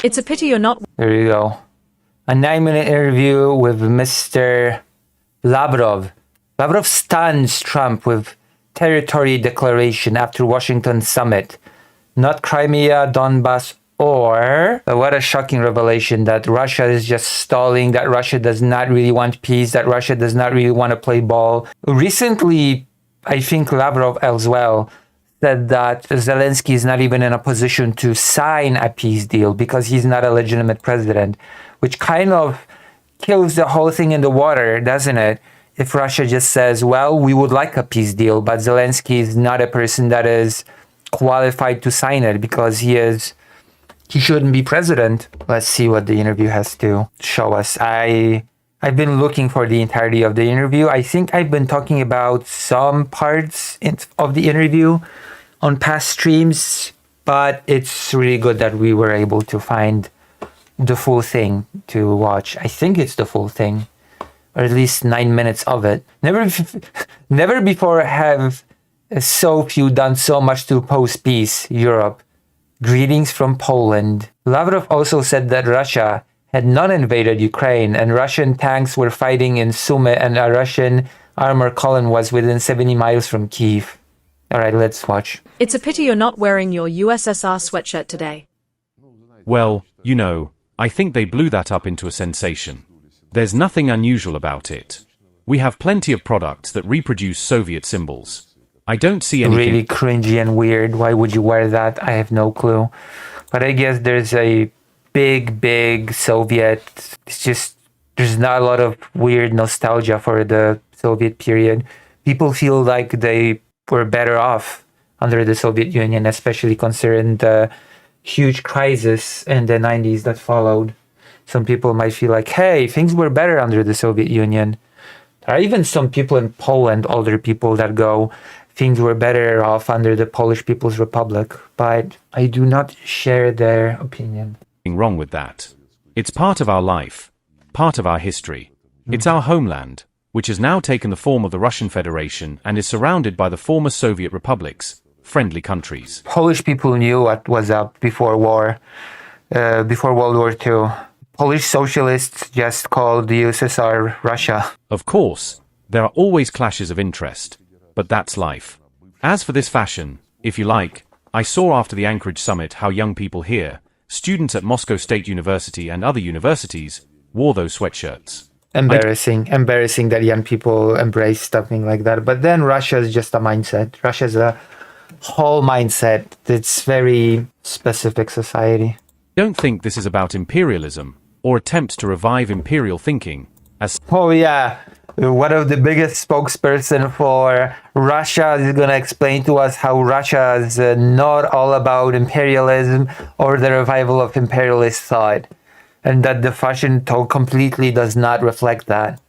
It's a pity you're not. There you go. A 9-minute interview with Mr. Lavrov. Lavrov stuns Trump with territory declaration after Washington summit. Not Crimea, Donbass, or... What a shocking revelation that Russia is just stalling, that Russia does not really want peace, that Russia does not really want to play ball. Recently, I think Lavrov as well said that Zelensky is not even in a position to sign a peace deal because he's not a legitimate president, which kind of kills the whole thing in the water, doesn't it? If Russia just says, well, we would like a peace deal, but Zelensky is not a person that is qualified to sign it because he shouldn't be president. Let's see what the interview has to show us. I've been looking for the entirety of the interview. I think I've been talking about some parts of the interview on past streams, but it's really good that we were able to find the full thing to watch. I think it's the full thing, or at least 9 minutes of it. Never before have so few done so much to oppose peace, Europe. Greetings from Poland. Lavrov also said that Russia had not invaded Ukraine and Russian tanks were fighting in Sumy and a Russian armor column was within 70 miles from Kyiv. Alright, let's watch. It's a pity you're not wearing your USSR sweatshirt today. Well, you know, I think they blew that up into a sensation. There's nothing unusual about it. We have plenty of products that reproduce Soviet symbols. I don't see anything... Really cringy and weird. Why would you wear that? I have no clue. But I guess there's a big Soviet... It's just... There's not a lot of weird nostalgia for the Soviet period. People feel like they were better off under the Soviet Union, especially considering the huge crisis in the 90s that followed. Some people might feel like, hey, things were better under the Soviet Union. There are even some people in Poland, older people, that go, things were better off under the Polish People's Republic. But I do not share their opinion. Wrong with that. It's part of our life, part of our history. It's our homeland, which has now taken the form of the Russian Federation and is surrounded by the former Soviet republics, friendly countries. Polish people knew what was up before before World War II. Polish socialists just called the USSR Russia. Of course, there are always clashes of interest, but that's life. As for this fashion, if you like, I saw after the Anchorage summit how young people here, students at Moscow State University and other universities, wore those sweatshirts. Embarrassing that young people embrace something like that. But then Russia is just a mindset. Russia's a whole mindset. It's very specific society. Don't think this is about imperialism or attempts to revive imperial thinking. Oh yeah, one of the biggest spokesperson for Russia is going to explain to us how Russia is not all about imperialism or the revival of imperialist thought. And that the fashion completely does not reflect that.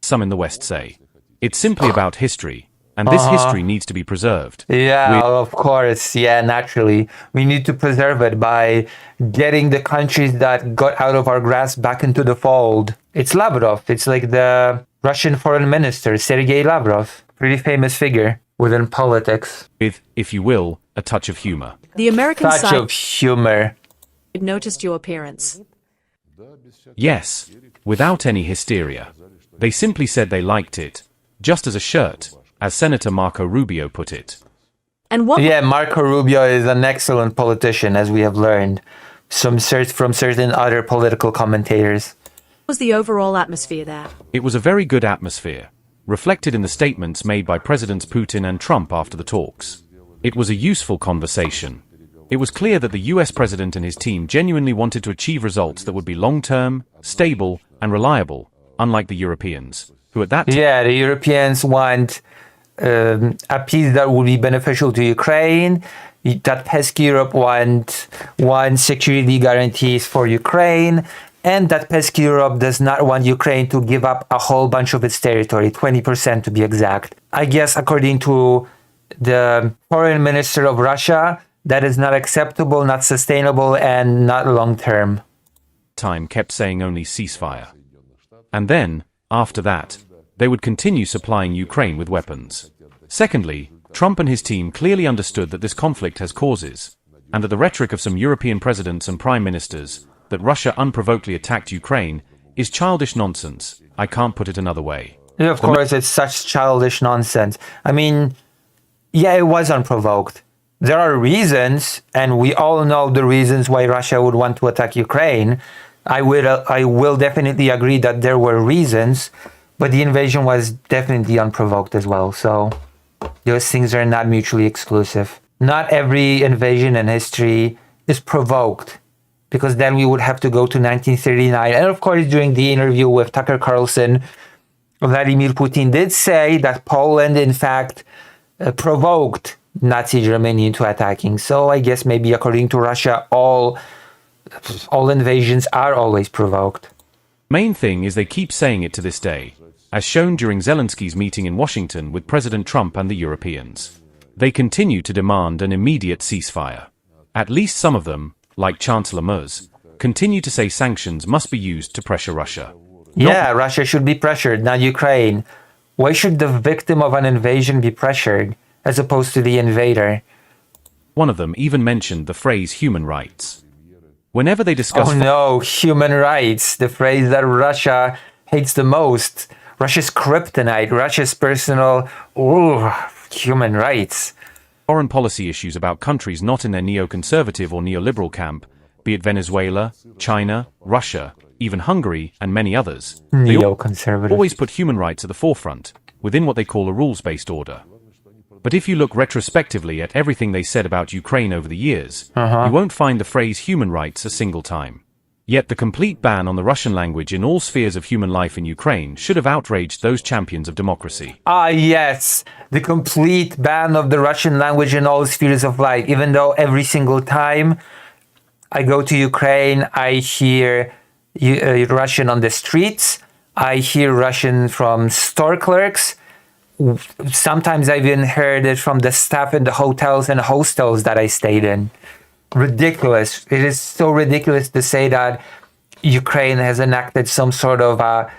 Some in the West say. It's simply about history, and this history needs to be preserved. Yeah, of course. Yeah, naturally. We need to preserve it by getting the countries that got out of our grasp back into the fold. It's Lavrov. It's like the Russian foreign minister, Sergei Lavrov. Pretty famous figure within politics. With, if you will, a touch of humor. The American Touch side of humor. noticed your appearance. Yes, without any hysteria. They simply said they liked it, just as a shirt, as Senator Marco Rubio put it. And what Yeah, Marco Rubio is an excellent politician, as we have learned from certain other political commentators. was the overall atmosphere there? It was a very good atmosphere, reflected in the statements made by Presidents Putin and Trump after the talks. It was a useful conversation. It was clear that the US president and his team genuinely wanted to achieve results that would be long-term, stable, and reliable, unlike the Europeans, who at that time... Yeah, the Europeans want a peace that would be beneficial to Ukraine. That pesky Europe want security guarantees for Ukraine. And that pesky Europe does not want Ukraine to give up a whole bunch of its territory, 20% to be exact. I guess according to the foreign minister of Russia, that is not acceptable, not sustainable, and not long-term. Time kept saying only ceasefire. And then, after that, they would continue supplying Ukraine with weapons. Secondly, Trump and his team clearly understood that this conflict has causes, and that the rhetoric of some European presidents and prime ministers, that Russia unprovokedly attacked Ukraine is childish nonsense. I can't put it another way. Yeah, of course, it's such childish nonsense. I mean, yeah, it was unprovoked. There are reasons, and we all know the reasons why Russia would want to attack Ukraine. I will definitely agree that there were reasons, but the invasion was definitely unprovoked as well. So those things are not mutually exclusive. Not every invasion in history is provoked, because then we would have to go to 1939. And of course, during the interview with Tucker Carlson, Vladimir Putin did say that Poland, in fact, provoked Nazi Germany into attacking. So I guess maybe according to Russia, all invasions are always provoked. Main thing is they keep saying it to this day, as shown during Zelensky's meeting in Washington with President Trump and the Europeans. They continue to demand an immediate ceasefire. At least some of them, like Chancellor Merz, continue to say sanctions must be used to pressure Russia. Yeah, Russia should be pressured, not Ukraine. Why should the victim of an invasion be pressured, as opposed to the invader? One of them even mentioned the phrase human rights. Whenever they discuss... Oh no, human rights, the phrase that Russia hates the most. Russia's kryptonite, Russia's personal... human rights. Foreign policy issues about countries not in their neoconservative or neoliberal camp, be it Venezuela, China, Russia, even Hungary, and many others. Neoconservative. They always put human rights at the forefront, within what they call a rules-based order. But if you look retrospectively at everything they said about Ukraine over the years, you won't find the phrase human rights a single time. Yet the complete ban on the Russian language in all spheres of human life in Ukraine should have outraged those champions of democracy. Ah, yes, the complete ban of the Russian language in all spheres of life. Even though every single time I go to Ukraine, I hear Russian on the streets, I hear Russian from store clerks. Sometimes I even heard it from the staff in the hotels and hostels that I stayed in. Ridiculous. It is so ridiculous to say that Ukraine has enacted some sort of a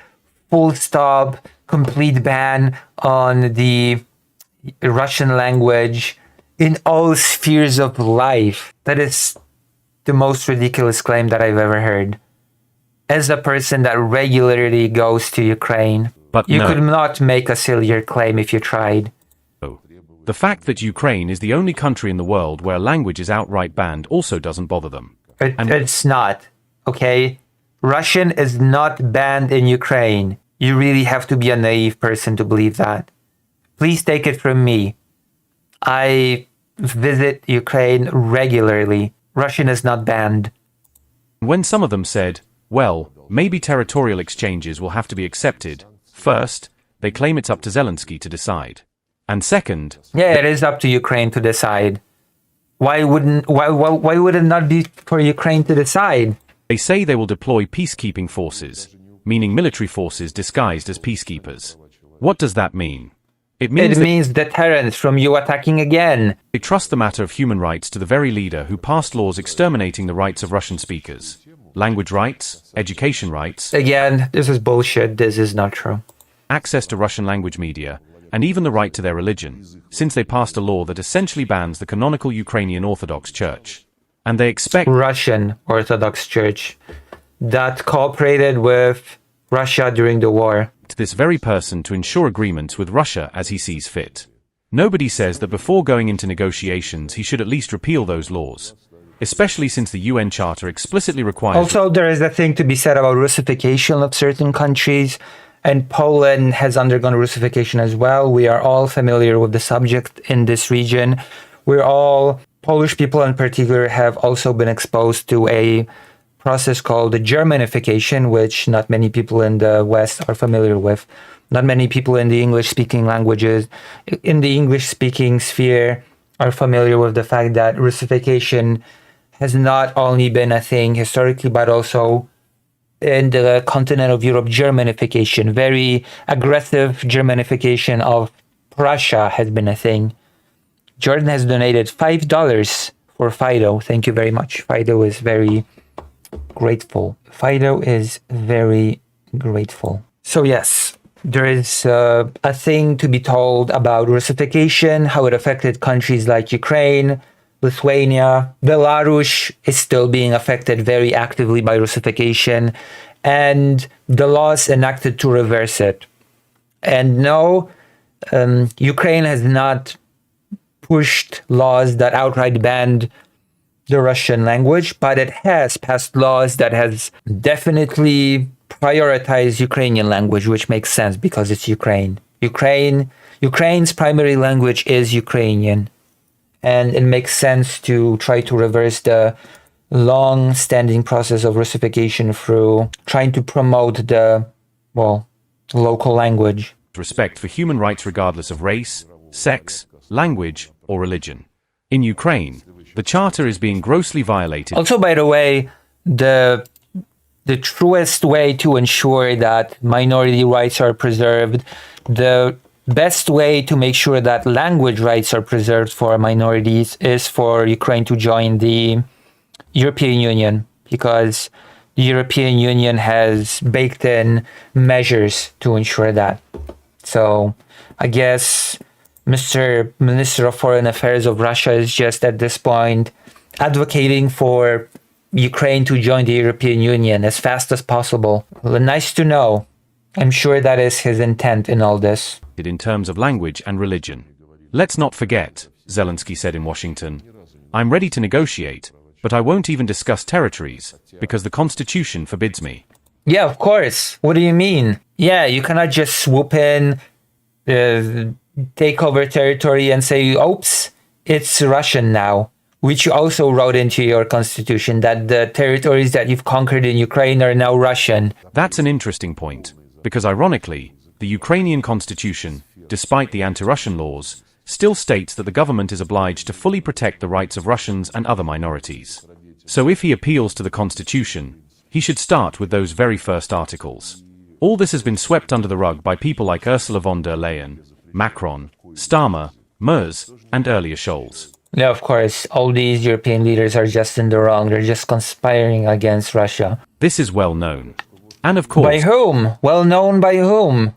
full stop, complete ban on the Russian language in all spheres of life. That is the most ridiculous claim that I've ever heard. As a person that regularly goes to Ukraine, But you no. could not make a sillier claim if you tried. The fact that Ukraine is the only country in the world where language is outright banned also doesn't bother them. It's not, okay? Russian is not banned in Ukraine. You really have to be a naive person to believe that. Please take it from me. I visit Ukraine regularly. Russian is not banned. When some of them said, well, maybe territorial exchanges will have to be accepted, first, they claim it's up to Zelensky to decide. And second... Yeah, it is up to Ukraine to decide. Why would it not be for Ukraine to decide? They say they will deploy peacekeeping forces, meaning military forces disguised as peacekeepers. What does that mean? It means deterrence from you attacking again. They trust the matter of human rights to the very leader who passed laws exterminating the rights of Russian speakers. Language rights, education rights... Again, this is bullshit. This is not true. Access to Russian language media, and even the right to their religion, since they passed a law that essentially bans the canonical Ukrainian Orthodox Church. And they expect... Russian Orthodox Church that cooperated with Russia during the war. ...this very person to ensure agreements with Russia as he sees fit. Nobody says that before going into negotiations he should at least repeal those laws, especially since the UN Charter explicitly requires... Also, there is a thing to be said about Russification of certain countries, and Poland has undergone Russification as well. We are all familiar with the subject in this region. Polish people in particular, have also been exposed to a process called Germanification, which not many people in the West are familiar with. Not many people in the English-speaking languages, in the English-speaking sphere, are familiar with the fact that Russification has not only been a thing historically, but also in the continent of Europe, Germanification, very aggressive Germanification of Prussia has been a thing. Jordan has donated $5 for Fido. Thank you very much. Fido is very grateful. Fido is very grateful. So yes, there is a thing to be told about Russification, how it affected countries like Ukraine, Lithuania. Belarus is still being affected very actively by Russification, and the laws enacted to reverse it. And no, Ukraine has not pushed laws that outright banned the Russian language, but it has passed laws that has definitely prioritized Ukrainian language, which makes sense because it's Ukraine. Ukraine's primary language is Ukrainian, and it makes sense to try to reverse the long-standing process of Russification through trying to promote the, local language. Respect for human rights regardless of race, sex, language, or religion. In Ukraine, the charter is being grossly violated. Also, by the way, the truest way to ensure that minority rights are preserved, the best way to make sure that language rights are preserved for minorities is for Ukraine to join the European Union, because the European Union has baked in measures to ensure that. So I guess Mr. Minister of Foreign Affairs of Russia is just at this point advocating for Ukraine to join the European Union as fast as possible. Well, nice to know. I'm sure that is his intent in all this. In terms of language and religion. Let's not forget, Zelensky said in Washington, I'm ready to negotiate, but I won't even discuss territories, because the Constitution forbids me. Yeah, of course. What do you mean? Yeah, you cannot just swoop in, take over territory and say, oops, it's Russian now, which you also wrote into your constitution, that the territories that you've conquered in Ukraine are now Russian. That's an interesting point, because ironically, the Ukrainian constitution, despite the anti-Russian laws, still states that the government is obliged to fully protect the rights of Russians and other minorities. So if he appeals to the constitution, he should start with those very first articles. All this has been swept under the rug by people like Ursula von der Leyen, Macron, Starmer, Merz, and earlier Scholz. Yeah, of course, all these European leaders are just in the wrong. They're just conspiring against Russia. This is well known. And of course... By whom? Well known by whom?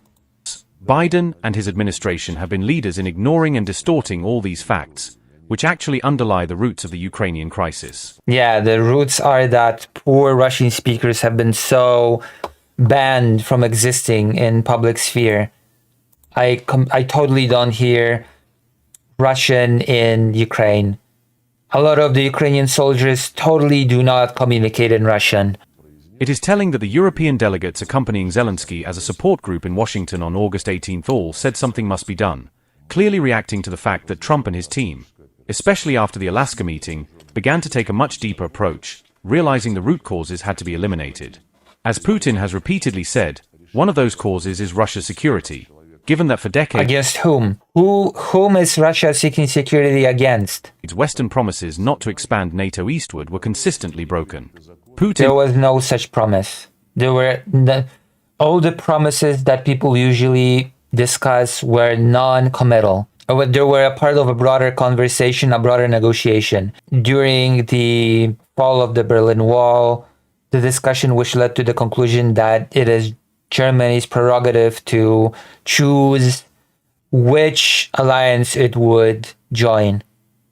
Biden and his administration have been leaders in ignoring and distorting all these facts, which actually underlie the roots of the Ukrainian crisis. Yeah, the roots are that poor Russian speakers have been so banned from existing in public sphere. I totally don't hear Russian in Ukraine. A lot of the Ukrainian soldiers totally do not communicate in Russian. It is telling that the European delegates accompanying Zelensky as a support group in Washington on August 18th all said something must be done, clearly reacting to the fact that Trump and his team, especially after the Alaska meeting, began to take a much deeper approach, realizing the root causes had to be eliminated. As Putin has repeatedly said, one of those causes is Russia's security, given that for decades... Against whom? Whom is Russia seeking security against? Its Western promises not to expand NATO eastward were consistently broken. There was no such promise. There were all the promises that people usually discuss were non-committal. They were a part of a broader conversation, a broader negotiation. During the fall of the Berlin Wall, the discussion which led to the conclusion that it is Germany's prerogative to choose which alliance it would join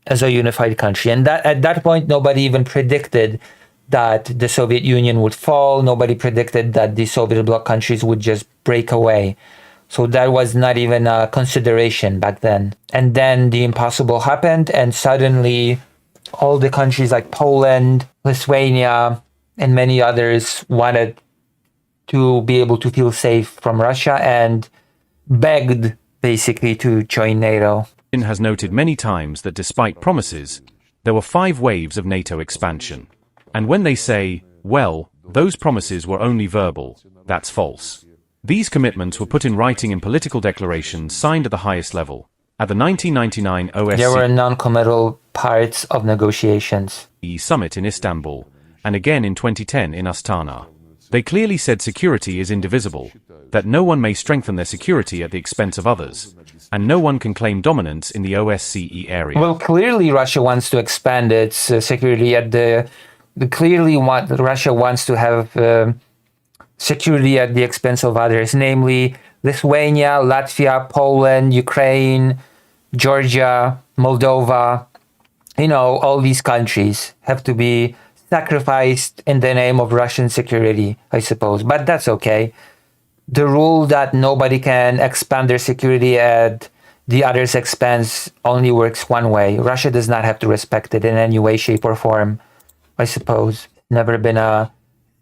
as a unified country. And that at that point, nobody even predicted that the Soviet Union would fall. Nobody predicted that the Soviet bloc countries would just break away. So that was not even a consideration back then. And then the impossible happened, and suddenly all the countries like Poland, Lithuania, and many others wanted to be able to feel safe from Russia and begged basically to join NATO. Putin has noted many times that despite promises, there were 5 waves of NATO expansion. And when they say, well, those promises were only verbal, that's false. These commitments were put in writing in political declarations signed at the highest level. At the 1999 OSCE there were non-committal parts of negotiations. Summit in Istanbul, and again in 2010 in Astana. They clearly said security is indivisible, that no one may strengthen their security at the expense of others, and no one can claim dominance in the OSCE area. Well, clearly Russia wants to expand its security at Russia wants to have security at the expense of others, namely Lithuania, Latvia, Poland, Ukraine, Georgia, Moldova, all these countries have to be sacrificed in the name of Russian security, I suppose. But that's okay. The rule that nobody can expand their security at the other's expense only works one way. Russia does not have to respect it in any way, shape, or form, I suppose. Never been a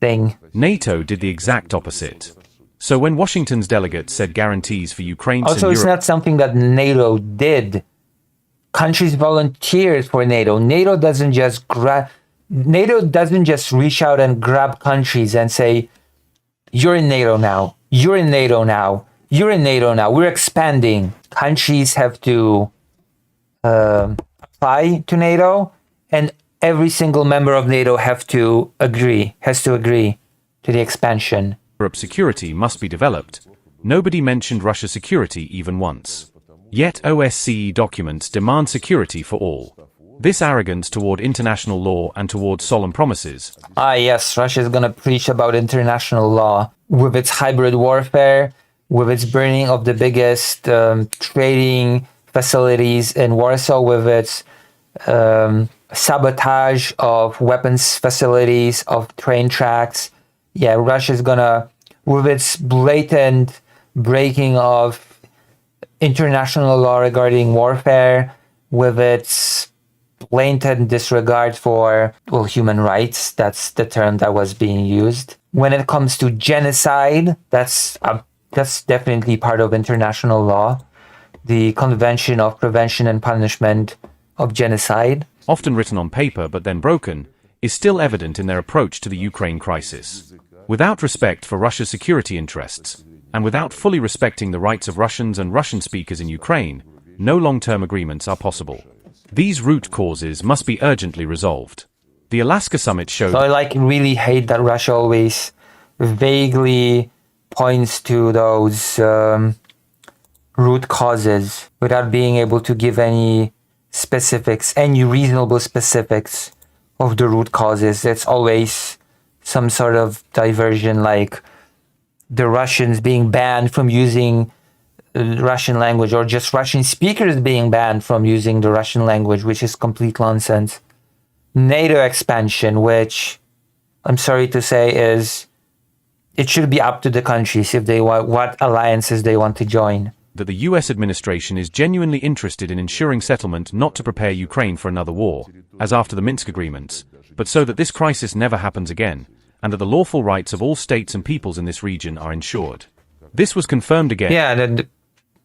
thing. NATO did the exact opposite. So when Washington's delegates said guarantees for Ukraine Also, it's not something that NATO did. Countries volunteered for NATO. NATO doesn't just reach out and grab countries and say, you're in NATO now. You're in NATO now. You're in NATO now. We're expanding. Countries have to apply to NATO, and every single member of NATO has to agree to the expansion. Europe's security must be developed. Nobody mentioned Russia's security even once. Yet OSCE documents demand security for all. This arrogance toward international law and toward solemn promises. Yes, Russia is going to preach about international law with its hybrid warfare, with its burning of the biggest trading facilities in Warsaw, with its sabotage of weapons facilities, of train tracks. Yeah, Russia's gonna, with its blatant breaking of international law regarding warfare, with its blatant disregard for, human rights, that's the term that was being used. When it comes to genocide, that's definitely part of international law. The Convention of Prevention and Punishment of Genocide. Often written on paper but then broken, is still evident in their approach to the Ukraine crisis. Without respect for Russia's security interests, and without fully respecting the rights of Russians and Russian speakers in Ukraine, no long-term agreements are possible. These root causes must be urgently resolved. The Alaska summit showed... So I really hate that Russia always vaguely points to those root causes without being able to give any specifics, any reasonable specifics of the root causes. It's always some sort of diversion, like the Russians being banned from using Russian language, or just Russian speakers being banned from using the Russian language, which is complete nonsense. NATO expansion, which I'm sorry to say it should be up to the countries if they want what alliances they want to join. That the US administration is genuinely interested in ensuring settlement, not to prepare Ukraine for another war, as after the Minsk agreements, but so that this crisis never happens again, and that the lawful rights of all states and peoples in this region are ensured. This was confirmed again. Yeah,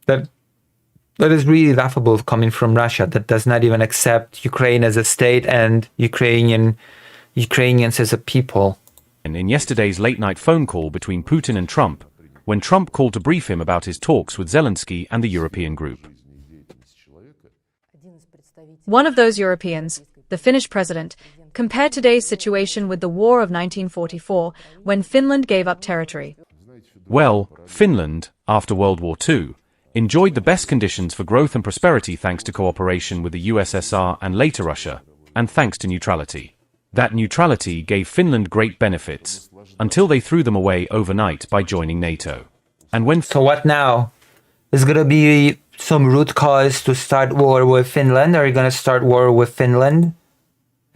that is really laughable coming from Russia, that does not even accept Ukraine as a state and Ukrainians as a people. And in yesterday's late-night phone call between Putin and Trump, when Trump called to brief him about his talks with Zelensky and the European group. One of those Europeans, the Finnish president, compared today's situation with the War of 1944, when Finland gave up territory. Well, Finland, after World War II, enjoyed the best conditions for growth and prosperity thanks to cooperation with the USSR and later Russia, and thanks to neutrality. That neutrality gave Finland great benefits, until they threw them away overnight by joining NATO. And when... So what now? Is going to be some root cause to start war with Finland? Are you going to start war with Finland?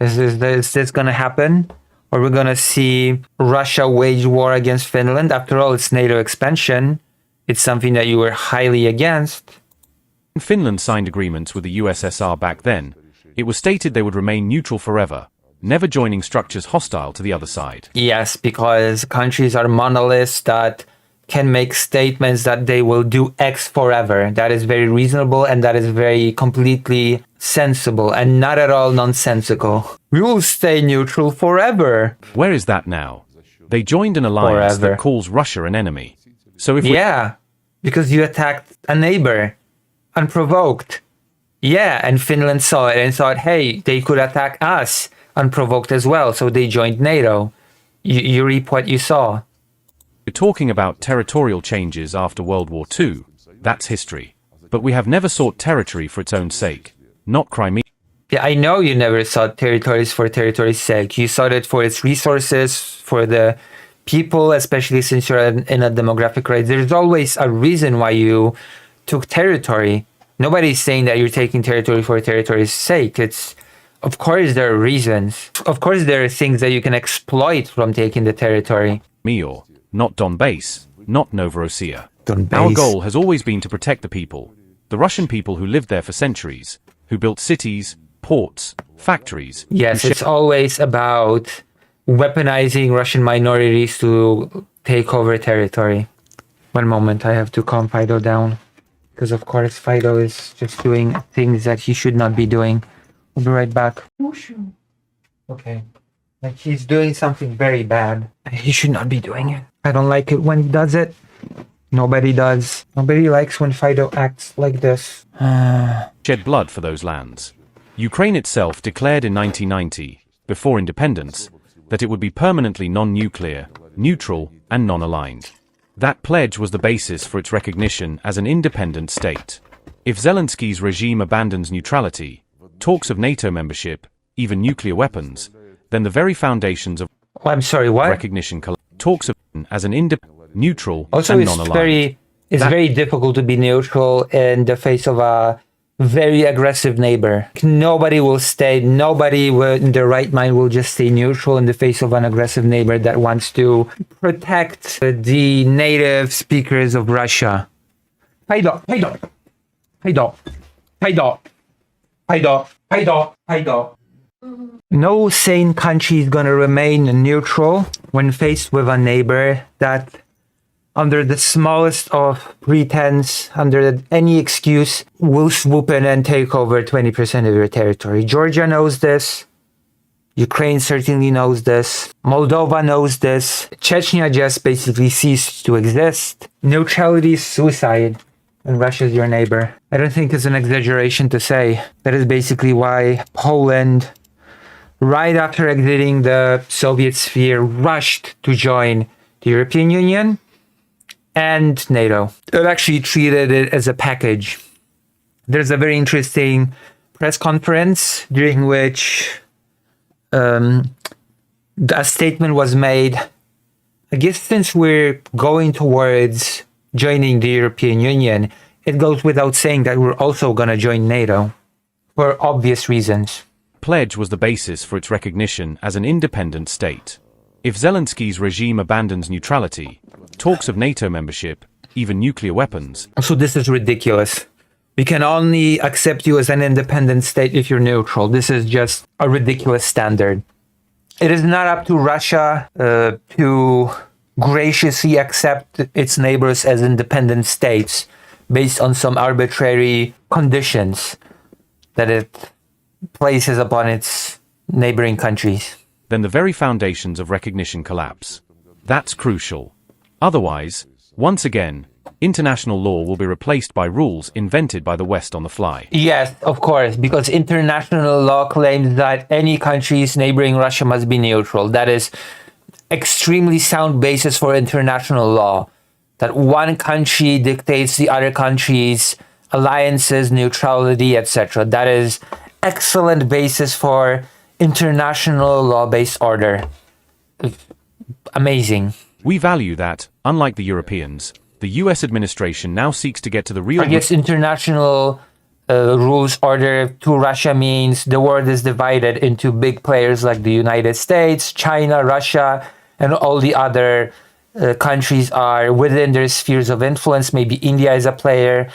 Is this going to happen? Or we're going to see Russia wage war against Finland? After all, it's NATO expansion. It's something that you were highly against. Finland signed agreements with the USSR back then, it was stated they would remain neutral forever, never joining structures hostile to the other side. Yes, because countries are monoliths that can make statements that they will do X forever. That is very reasonable, and that is very completely sensible and not at all nonsensical. We will stay neutral forever. Where is that now? They joined an alliance that calls Russia an enemy. So if Yeah, because you attacked a neighbor unprovoked. Yeah, and Finland saw it and thought, hey, they could attack us unprovoked as well, so they joined NATO. You reap what you saw. We're talking about territorial changes after World War II, that's history. But we have never sought territory for its own sake, not Crimea. Yeah, I know you never sought territories for territory's sake. You sought it for its resources, for the people, especially since you're in a demographic crisis. There's always a reason why you took territory. Nobody's saying that you're taking territory for territory's sake. It's Of course, there are reasons. Of course, there are things that you can exploit from taking the territory. Mior, not Donbass, not Novorossiya. Donbass. Our goal has always been to protect the people, the Russian people who lived there for centuries, who built cities, ports, factories. Yes, it's always about weaponizing Russian minorities to take over territory. One moment, I have to calm Fido down. Because of course Fido is just doing things that he should not be doing. We'll be right back. Okay. Like he's doing something very bad. He should not be doing it. I don't like it when he does it. Nobody does. Nobody likes when Fido acts like this. Shed blood for those lands. Ukraine itself declared in 1990, before independence, that it would be permanently non-nuclear, neutral, and non-aligned. That pledge was the basis for its recognition as an independent state. If Zelensky's regime abandons neutrality, talks of NATO membership, even nuclear weapons, then the very foundations of I'm sorry, what? recognition talks of as an neutral Also, and it's non-aligned. very difficult to be neutral in the face of a very aggressive neighbor. Nobody in their right mind will just stay neutral in the face of an aggressive neighbor that wants to protect the native speakers of Russia. Fido. No sane country is going to remain neutral when faced with a neighbor that, under the smallest of pretense, under any excuse, will swoop in and take over 20% of your territory. Georgia knows this. Ukraine certainly knows this. Moldova knows this. Chechnya just basically ceased to exist. Neutrality is suicide, and Russia is your neighbor. I don't think it's an exaggeration to say that is basically why Poland, right after exiting the Soviet sphere, rushed to join the European Union and NATO. It actually treated it as a package. There's a very interesting press conference during which a statement was made. I guess since we're going towards joining the European Union, it goes without saying that we're also going to join NATO for obvious reasons. Pledge was the basis for its recognition as an independent state. If Zelensky's regime abandons neutrality, talks of NATO membership, even nuclear weapons. So this is ridiculous. We can only accept you as an independent state if you're neutral. This is just a ridiculous standard. It is not up to Russia to graciously accept its neighbors as independent states based on some arbitrary conditions that it places upon its neighboring countries. Then the very foundations of recognition collapse. That's crucial. Otherwise, once again, international law will be replaced by rules invented by the West on the fly. Yes, of course, because international law claims that any countries neighboring Russia must be neutral. That is extremely sound basis for international law. That one country dictates the other country's alliances, neutrality, etc. That is excellent basis for international law-based order. Amazing. We value that, unlike the Europeans, the US administration now seeks to get to the real... I guess international rules order to Russia means the world is divided into big players like the United States, China, Russia, and all the other countries are within their spheres of influence. Maybe India is a player.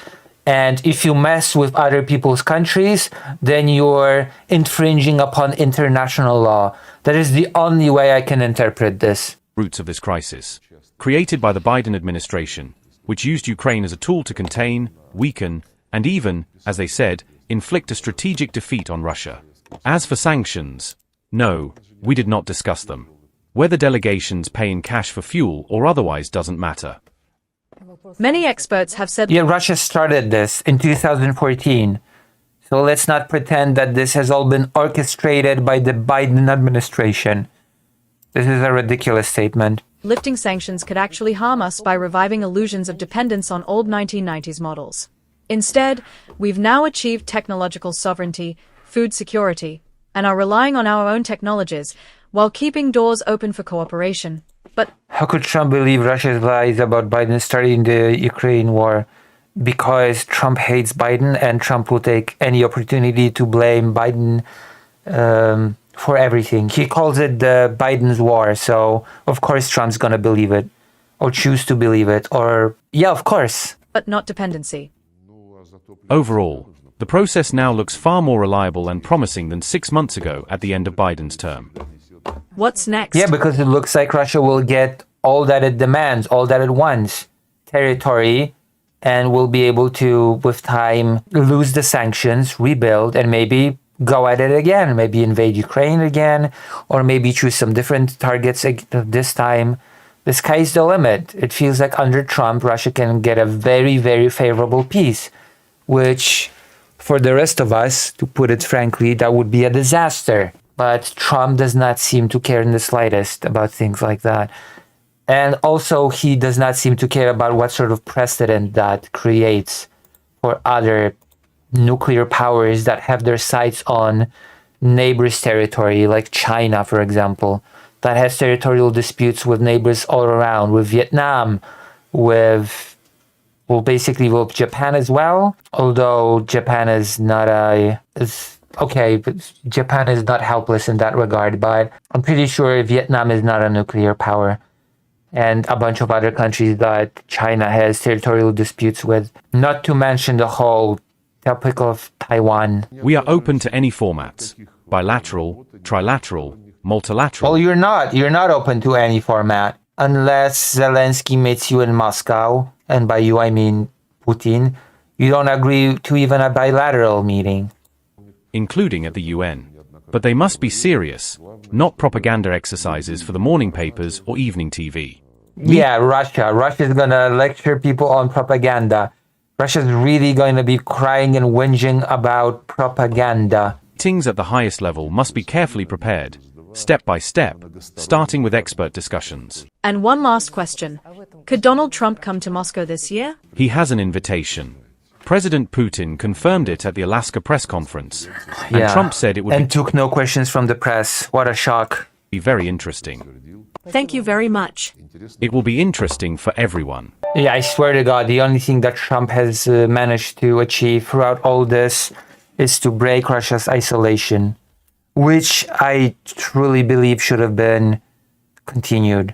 And if you mess with other people's countries, then you're infringing upon international law. That is the only way I can interpret this. Roots of this crisis, created by the Biden administration, which used Ukraine as a tool to contain, weaken, and even, as they said, inflict a strategic defeat on Russia. As for sanctions, no, we did not discuss them. Whether delegations pay in cash for fuel or otherwise doesn't matter. Many experts have said... Yeah, Russia started this in 2014. So let's not pretend that this has all been orchestrated by the Biden administration. This is a ridiculous statement. Lifting sanctions could actually harm us by reviving illusions of dependence on old 1990s models. Instead, we've now achieved technological sovereignty, food security, and are relying on our own technologies while keeping doors open for cooperation. But how could Trump believe Russia's lies about Biden starting the Ukraine war? Because Trump hates Biden and Trump will take any opportunity to blame Biden for everything. He calls it the Biden's war, so of course Trump's gonna believe it, or choose to believe it, or yeah, of course. But not dependency. Overall, the process now looks far more reliable and promising than 6 months ago at the end of Biden's term. What's next? Yeah, because it looks like Russia will get all that it demands, all that it wants, territory, and will be able to, with time, lose the sanctions, rebuild, and maybe go at it again, maybe invade Ukraine again, or maybe choose some different targets this time. The sky's the limit. It feels like under Trump, Russia can get a very, very favorable peace, which for the rest of us, to put it frankly, that would be a disaster. But Trump does not seem to care in the slightest about things like that. And also, he does not seem to care about what sort of precedent that creates for other nuclear powers that have their sights on neighbors' territory, like China, for example, that has territorial disputes with neighbors all around, with Vietnam, with, well, basically with Japan as well. Although Japan is not but Japan is not helpless in that regard, but I'm pretty sure Vietnam is not a nuclear power. And a bunch of other countries that China has territorial disputes with, not to mention the whole topic of Taiwan. We are open to any formats: bilateral, trilateral, multilateral. Well, you're not open to any format unless Zelensky meets you in Moscow, and by you I mean Putin. You don't agree to even a bilateral meeting, including at the UN. But they must be serious, not propaganda exercises for the morning papers or evening TV. Yeah, Russia's gonna lecture people on propaganda. Russia's really going to be crying and whinging about propaganda. Meetings at the highest level must be carefully prepared, step by step, starting with expert discussions. And one last question. Could Donald Trump come to Moscow this year? He has an invitation. President Putin confirmed it at the Alaska press conference, and Trump said it would took no questions from the press. What a shock. be very interesting. Thank you very much. It will be interesting for everyone. Yeah, I swear to God, the only thing that Trump has managed to achieve throughout all this is to break Russia's isolation, which I truly believe should have been continued.